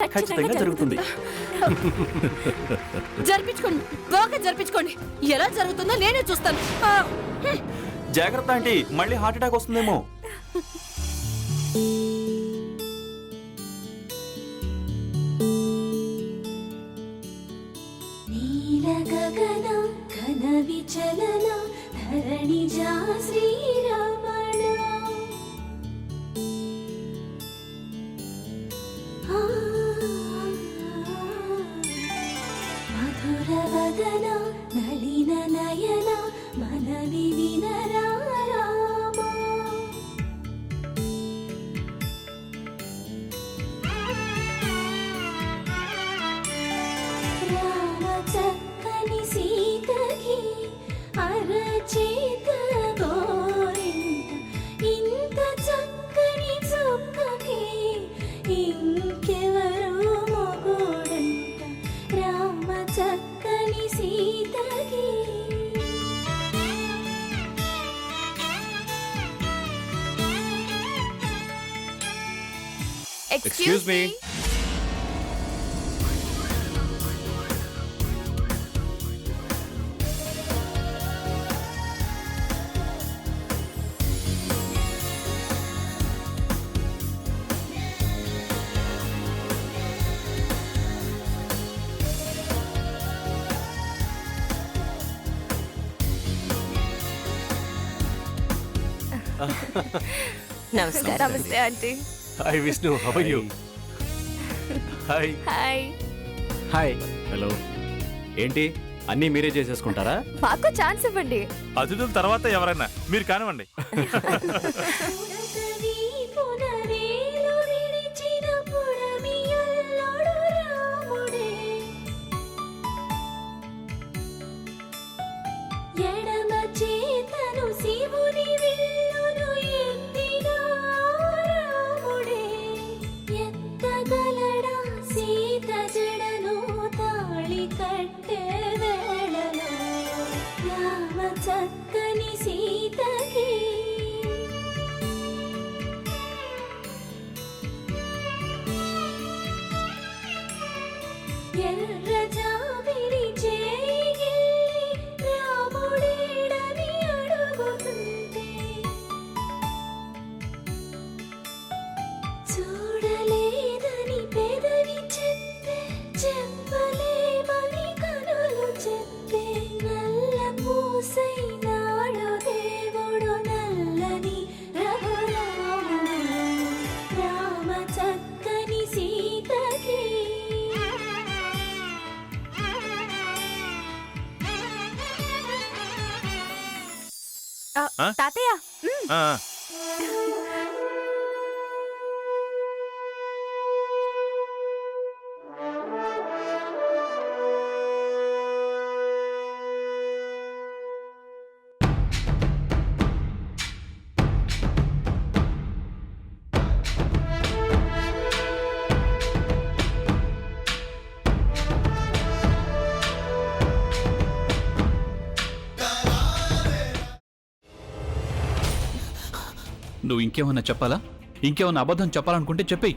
ఖచ్చితంగా జరుగుతుంది. జరిపించుకోండి, బాగా జరిపించుకోండి. ఎలా జరుగుతుందో నేనే చూస్తాను. జాగ్రత్త ఆంటీ, మళ్ళీ హార్ట్ అటాక్ వస్తుందేమో. నళిన నయన మనవి వినరా రామ చక్కని సీతకి అరచేత గోరింట ఇంత చక్కని చుక్కకి ఇంకెవరు మొగుడంట రామ చక్కని సీతకి. Excuse me. నమస్కారం. నమస్తే aunty. Hi Vishnu, how are you? Hi. Hi. Hi. Hello. ఏంటి అన్నీ మీరే చేసేసుకుంటారా? మాకు ఛాన్స్ ఇవ్వండి. అతిథుల తర్వాత ఎవరైనా మీరు కానివ్వండి. చక్కని సీతకి ఎర్ర జాబిలి చేయి రాముడేడని అడుగుతుంటే చూడలేదని పెదవి చెప్పే చెప్పలేమని కనులు చెప్పే నల్ల పూసైనాడు దేవుడు నల్లని రఘురాముడు రామ చక్కని సీతకి. తాతయ్య, ఆ, నువ్వు ఇంకేమన్నా చెప్పాలా? ఇంకేమన్నా అబద్ధం చెప్పాలనుకుంటే చెప్పేయి.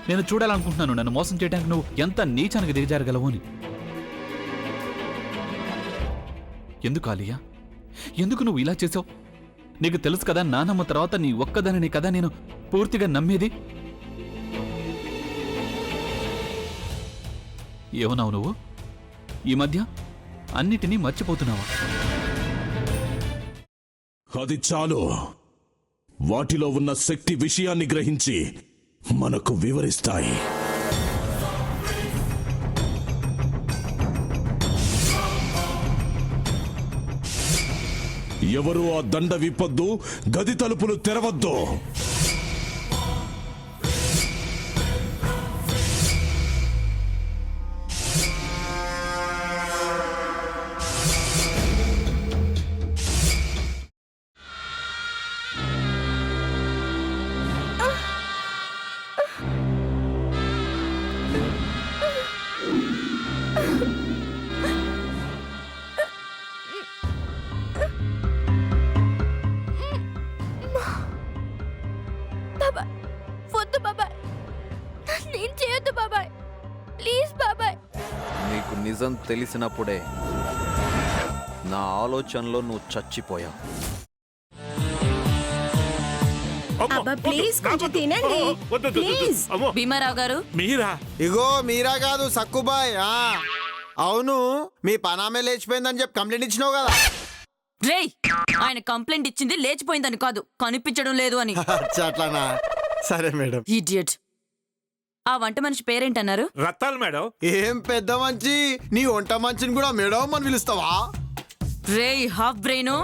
నేను చూడాలనుకుంటున్నాను నన్ను మోసం చేయడానికి నువ్వు ఎంత నీచానికి దిగజారగలవు అని. ఎందుకు ఆలియా, ఎందుకు నువ్వు ఇలా చేసావు? నీకు తెలుసు కదా నానమ్మ తర్వాత నీ ఒక్కదానిని కదా నేను పూర్తిగా నమ్మేది. ఏమన్నావు నువ్వు? ఈ మధ్య అన్నిటినీ మర్చిపోతున్నావా? అది చాలు. వాటిలో ఉన్న శక్తి విషయాన్ని గ్రహించి మనకు వివరిస్తాయి. ఎవరు ఆ దండ విప్పొద్దు, గది తలుపులు తెరవద్దు. నిజం తెలిసినప్పుడే నా ఆలోచనలో నువ్వు చచ్చిపోయావు. అబ్బా ప్లీజ్ కొంచెం తినండి ప్లీజ్. భీమారావు గారు మీరా? ఇగో మీరా కాదు సక్కుబాయ్. అవును, మీ పనామే లేచిపోయిందని చెప్పి కంప్లైంట్ ఇచ్చినావు కదా. రేయ్, ఆయన కంప్లైంట్ ఇచ్చింది లేచిపోయిందని కాదు, కనిపించడం లేదు అని. అచ్చా, అట్లానా? సరే మేడం. ఇడియట్. ఆ వంట మనిషి పేరేంటన్నారు? రత్తాలు మేడం. ఏం పెద్ద మంచి, నీ వంట మంచిని కూడా మేడం అని పిలుస్తావా? రేయ్ హాఫ్ బ్రెయిన్,